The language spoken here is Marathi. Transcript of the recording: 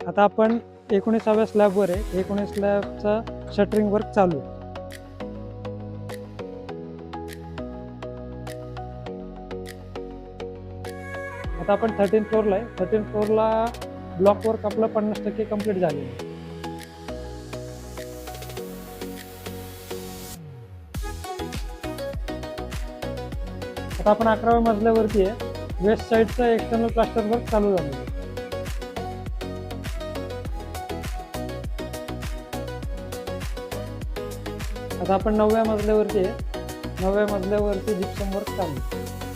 आता आपण 19व्या स्लॅबवर आहे. 19 स्लॅबचा शटरिंग वर्क चालू आहे. आता आपण 13 फ्लोअरला आहे. 13 फ्लोअरला ब्लॉक वर्क आपलं 50% कंप्लीट झालेलं आहे. आता आपण 11व्या मजल्यावरती आहे. वेस्ट साईडचं एक्सटर्नल प्लास्टर वर्क चालू झालेलं आहे. आता आपण 9व्या मजल्यावरती आहे. 9व्या मजल्यावरती जिप्सम वर्क चालू आहे.